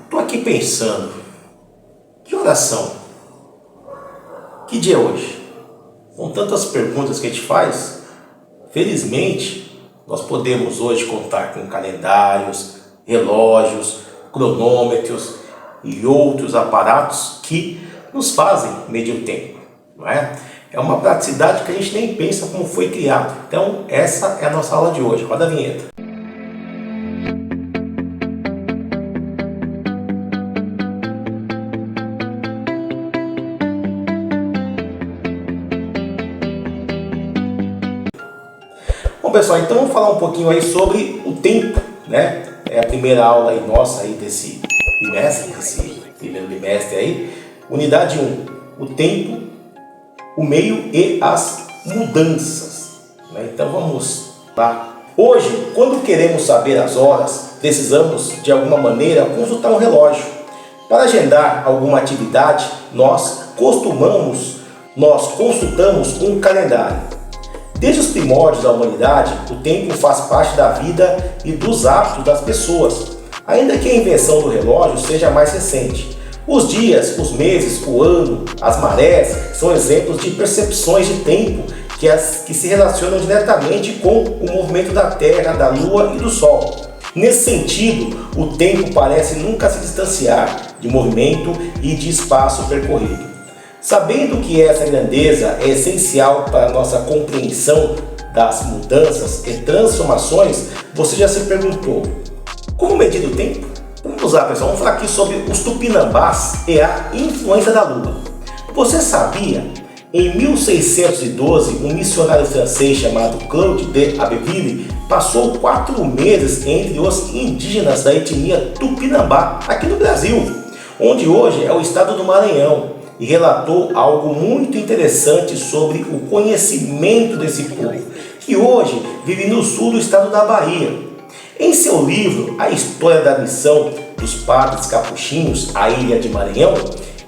Estou aqui pensando, que oração? Que dia é hoje? Com tantas perguntas que a gente faz, felizmente nós podemos hoje contar com calendários, relógios, cronômetros e outros aparatos que nos fazem medir o tempo, não é? É uma praticidade que a gente nem pensa como foi criado. Então essa é a nossa aula de hoje. Roda a vinheta. Bom pessoal, então vamos falar um pouquinho aí sobre o tempo, né? É a primeira aula aí nossa aí desse primeiro bimestre aí. Unidade 1, o tempo, o meio e as mudanças, né? Então vamos lá. Hoje, quando queremos saber as horas, precisamos de alguma maneira consultar um relógio. Para agendar alguma atividade, nós consultamos um calendário. Desde os primórdios da humanidade, o tempo faz parte da vida e dos hábitos das pessoas, ainda que a invenção do relógio seja mais recente. Os dias, os meses, o ano, as marés são exemplos de percepções de tempo que se relacionam diretamente com o movimento da Terra, da Lua e do Sol. Nesse sentido, o tempo parece nunca se distanciar de movimento e de espaço percorrido. Sabendo que essa grandeza é essencial para a nossa compreensão das mudanças e transformações, você já se perguntou: como medir o tempo? Vamos lá, pessoal, vamos falar aqui sobre os tupinambás e a influência da Lua. Você sabia? Em 1612, um missionário francês chamado Claude de Abbeville passou 4 meses entre os indígenas da etnia Tupinambá, aqui no Brasil, onde hoje é o estado do Maranhão, e relatou algo muito interessante sobre o conhecimento desse povo, que hoje vive no sul do estado da Bahia. Em seu livro A História da Missão dos Padres Capuchinhos à Ilha de Maranhão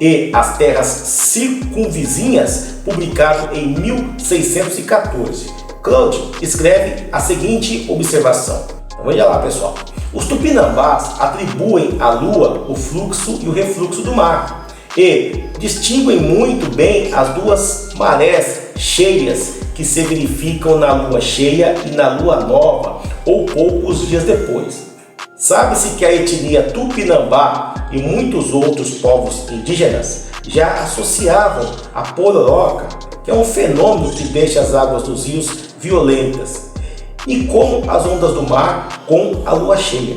e as Terras Circunvizinhas, publicado em 1614, Claude escreve a seguinte observação. Então, veja lá, pessoal. Os tupinambás atribuem à Lua o fluxo e o refluxo do mar, e distinguem muito bem as duas marés cheias que se verificam na lua cheia e na lua nova ou poucos dias depois. Sabe-se que a etnia Tupinambá e muitos outros povos indígenas já associavam a pororoca, que é um fenômeno que deixa as águas dos rios violentas, e como as ondas do mar com a lua cheia.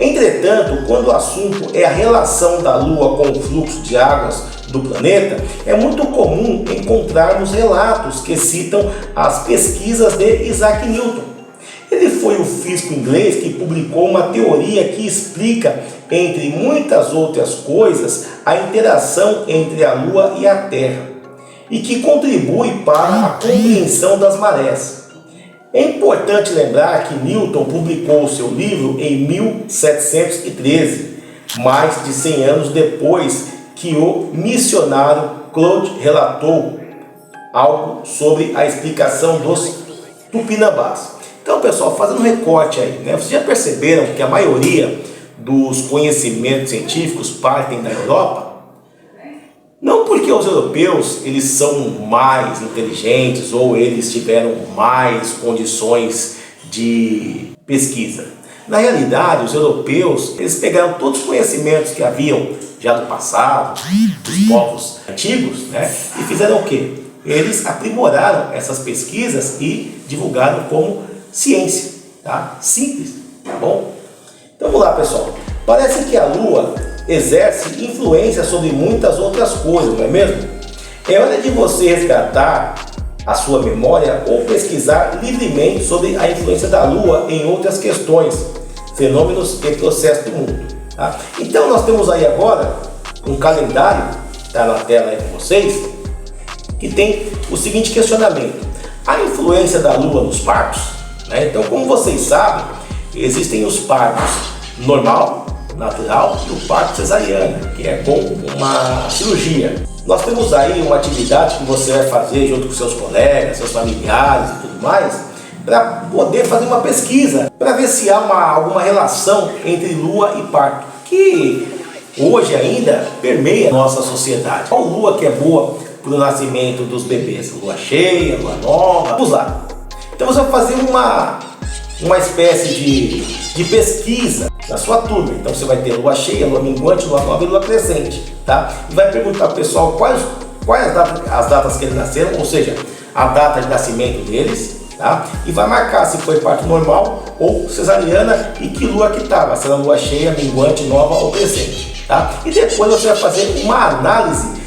Entretanto, quando o assunto é a relação da Lua com o fluxo de águas do planeta, é muito comum encontrarmos relatos que citam as pesquisas de Isaac Newton. Ele foi o físico inglês que publicou uma teoria que explica, entre muitas outras coisas, a interação entre a Lua e a Terra, e que contribui para a compreensão das marés. É importante lembrar que Newton publicou seu livro em 1713, mais de 100 anos depois que o missionário Claude relatou algo sobre a explicação dos tupinambás. Então, pessoal, fazendo um recorte aí, né? Vocês já perceberam que a maioria dos conhecimentos científicos partem da Europa? Não porque os europeus eles são mais inteligentes ou eles tiveram mais condições de pesquisa. Na realidade, os europeus eles pegaram todos os conhecimentos que haviam já no passado, dos povos antigos, né? E fizeram o quê? Eles aprimoraram essas pesquisas e divulgaram como ciência, tá? Simples, tá bom? Então vamos lá, pessoal. Parece que a Lua exerce influência sobre muitas outras coisas, não é mesmo? É hora de você resgatar a sua memória ou pesquisar livremente sobre a influência da Lua em outras questões, fenômenos e processos do mundo. Tá? Então nós temos aí agora um calendário, está na tela aí com vocês, que tem o seguinte questionamento: a influência da Lua nos partos? Né? Então, como vocês sabem, existem os partos normal, natural e o parto cesariano, que é com uma cirurgia. Nós temos aí uma atividade que você vai fazer junto com seus colegas, seus familiares e tudo mais, para poder fazer uma pesquisa, para ver se há alguma relação entre lua e parto. que hoje ainda permeia a nossa sociedade. Qual lua que é boa para o nascimento dos bebês? Lua cheia, lua nova? Vamos lá. Então você vai fazer uma espécie de pesquisa na sua turma. Então você vai ter lua cheia, lua minguante, lua nova e lua crescente, tá? E vai perguntar para o pessoal quais as datas que eles nasceram, ou seja, a data de nascimento deles, tá? E vai marcar se foi parto normal ou cesariana e que lua que estava, se era lua cheia, minguante, nova ou crescente, tá? E depois você vai fazer uma análise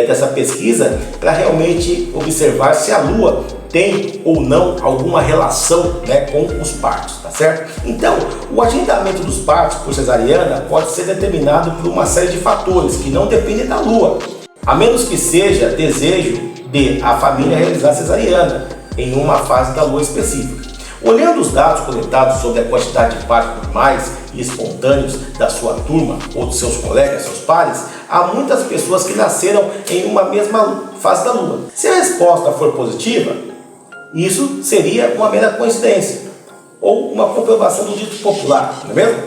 dessa pesquisa para realmente observar se a lua tem ou não alguma relação, né, com os partos, tá certo? Então, o agendamento dos partos por cesariana pode ser determinado por uma série de fatores que não dependem da lua, a menos que seja desejo de a família realizar cesariana em uma fase da lua específica. Olhando os dados coletados sobre a quantidade de partos normais e espontâneos da sua turma ou dos seus colegas, seus pares, há muitas pessoas que nasceram em uma mesma fase da lua. Se a resposta for positiva, isso seria uma mera coincidência ou uma comprovação do dito popular, não é mesmo?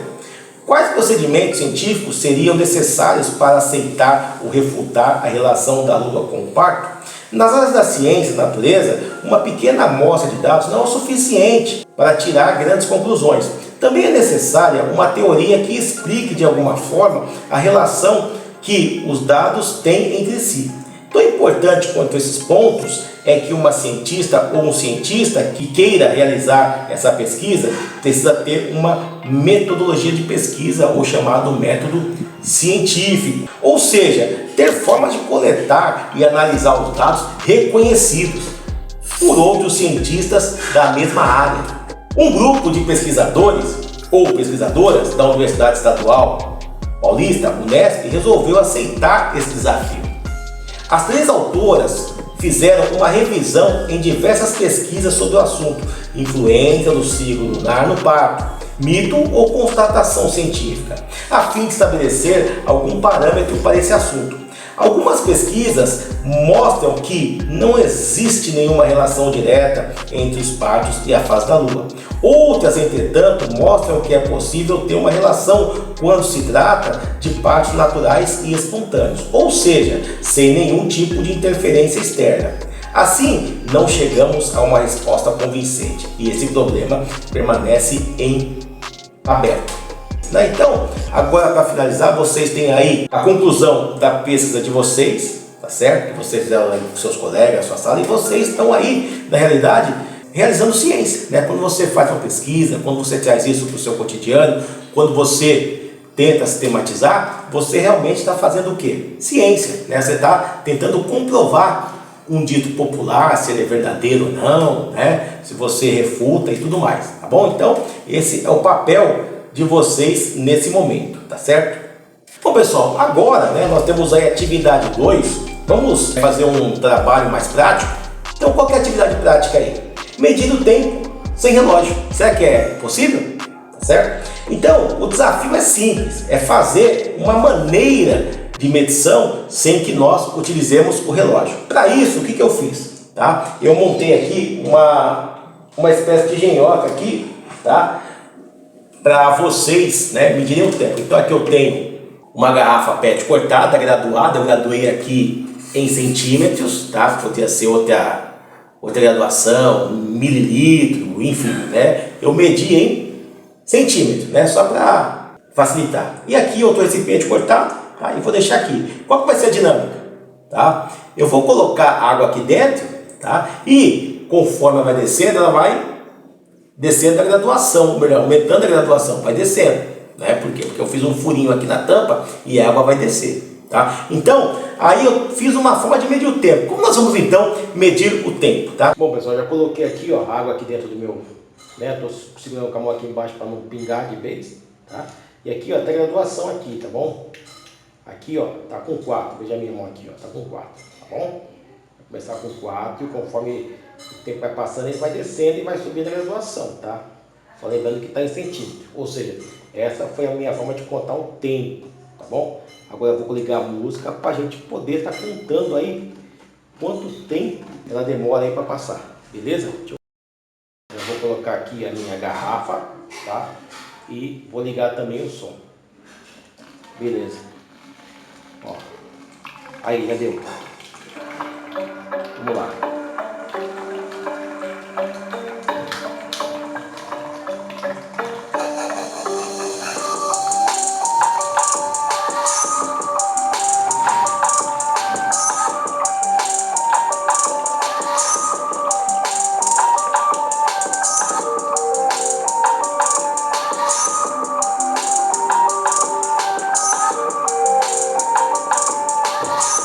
Quais procedimentos científicos seriam necessários para aceitar ou refutar a relação da lua com o parto? Nas áreas da ciência e natureza, uma pequena amostra de dados não é o suficiente para tirar grandes conclusões. Também é necessária uma teoria que explique de alguma forma a relação que os dados têm entre si. Tão importante quanto esses pontos é que uma cientista ou um cientista que queira realizar essa pesquisa precisa ter uma metodologia de pesquisa, ou chamado método científico. Ou seja, ter formas de coletar e analisar os dados reconhecidos por outros cientistas da mesma área. Um grupo de pesquisadores ou pesquisadoras da Universidade Estadual Paulista, Unesp, resolveu aceitar esse desafio. As 3 autoras fizeram uma revisão em diversas pesquisas sobre o assunto: influência do ciclo lunar no parto, mito ou constatação científica, a fim de estabelecer algum parâmetro para esse assunto. Algumas pesquisas mostram que não existe nenhuma relação direta entre os partos e a fase da lua. Outras, entretanto, mostram que é possível ter uma relação quando se trata de partos naturais e espontâneos, ou seja, sem nenhum tipo de interferência externa. Assim, não chegamos a uma resposta convincente e esse problema permanece em aberto. Então, agora para finalizar, vocês têm aí a conclusão da pesquisa de vocês, tá certo? Que vocês fizeram com seus colegas, na sua sala, e vocês estão aí, na realidade, realizando ciência, né? Quando você faz uma pesquisa, quando você traz isso para o seu cotidiano, quando você tenta sistematizar, você realmente está fazendo o quê? Ciência, né? Você está tentando comprovar um dito popular, se ele é verdadeiro ou não, né? Se você refuta e tudo mais, tá bom? Então, esse é o papel de vocês nesse momento, tá certo? Bom, pessoal, agora, né, nós temos aí a atividade 2, vamos fazer um trabalho mais prático. Então, qual que é a atividade prática aí? Medir o tempo sem relógio. Será que é possível? Tá certo? Então, o desafio é simples, é fazer uma maneira de medição sem que nós utilizemos o relógio. Para isso, o que eu fiz? Tá? Eu montei aqui uma espécie de engenhoca aqui, tá? Para vocês, né, medirem o tempo. Então aqui eu tenho uma garrafa PET cortada, graduada, eu graduei aqui em centímetros, tá? Poderia ser outra graduação, mililitro, enfim, né? Eu medi em centímetros, né? Só para facilitar. E aqui eu estou recipiente cortado, tá? E vou deixar aqui. Qual que vai ser a dinâmica? Tá? Eu vou colocar água aqui dentro, tá? E conforme ela vai descendo, ela vai descendo a graduação, melhor, aumentando a graduação, vai descendo, né? Por quê? Porque eu fiz um furinho aqui na tampa e a água vai descer, tá? Então, aí eu fiz uma forma de medir o tempo. Como nós vamos então medir o tempo, tá? Bom, pessoal, já coloquei aqui, ó, a água aqui dentro do meu, né? Tô segurando com a mão aqui embaixo para não pingar de vez, tá? E aqui, ó, tem graduação aqui, tá bom? Aqui, ó, tá com 4, veja a minha mão aqui, ó, tá com 4, tá bom? Vai começar com 4 e conforme o tempo vai passando, ele vai descendo e vai subindo a graduação, tá? Só lembrando que está em centímetro, ou seja, essa foi a minha forma de contar o tempo, tá bom? Agora eu vou ligar a música para a gente poder estar contando aí quanto tempo ela demora aí para passar, beleza? Eu vou colocar aqui a minha garrafa, tá? E vou ligar também o som. Beleza. Ó. Aí, já deu. Vamos lá.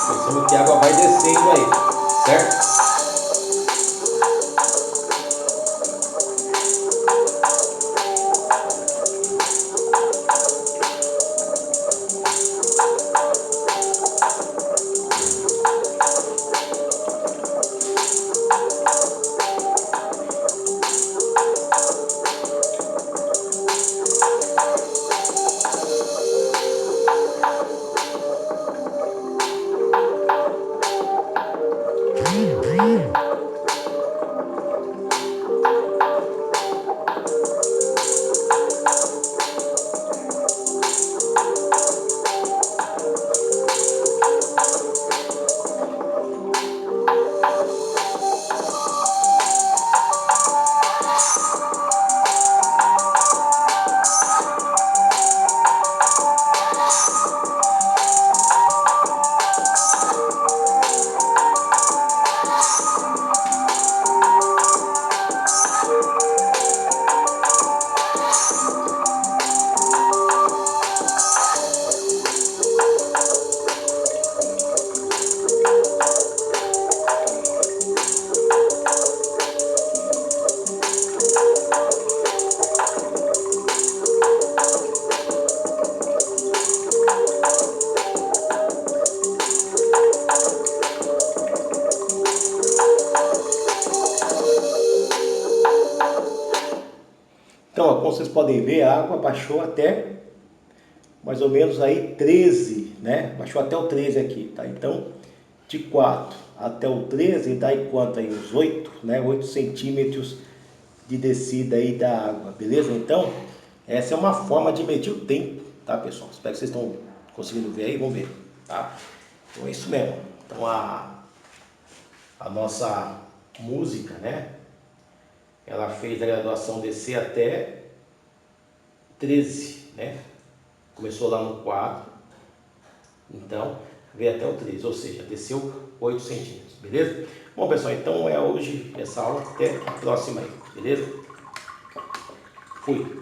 Pensando que a água vai descendo aí, certo? Então, ó, como vocês podem ver, a água baixou até mais ou menos aí 13, né? Baixou até o 13 aqui, tá? Então, de 4 até o 13 dá em quanto aí? Uns 8, né? 8 centímetros de descida aí da água, beleza? Então, essa é uma forma de medir o tempo, tá, pessoal? Espero que vocês estão conseguindo ver aí, vamos ver, tá? Então é isso mesmo. Então a nossa música, né? Ela fez a graduação descer até 13, né? Começou lá no 4, então veio até o 13, ou seja, desceu 8 centímetros, beleza? Bom, pessoal, então é hoje essa aula, até a próxima aí, beleza? Fui!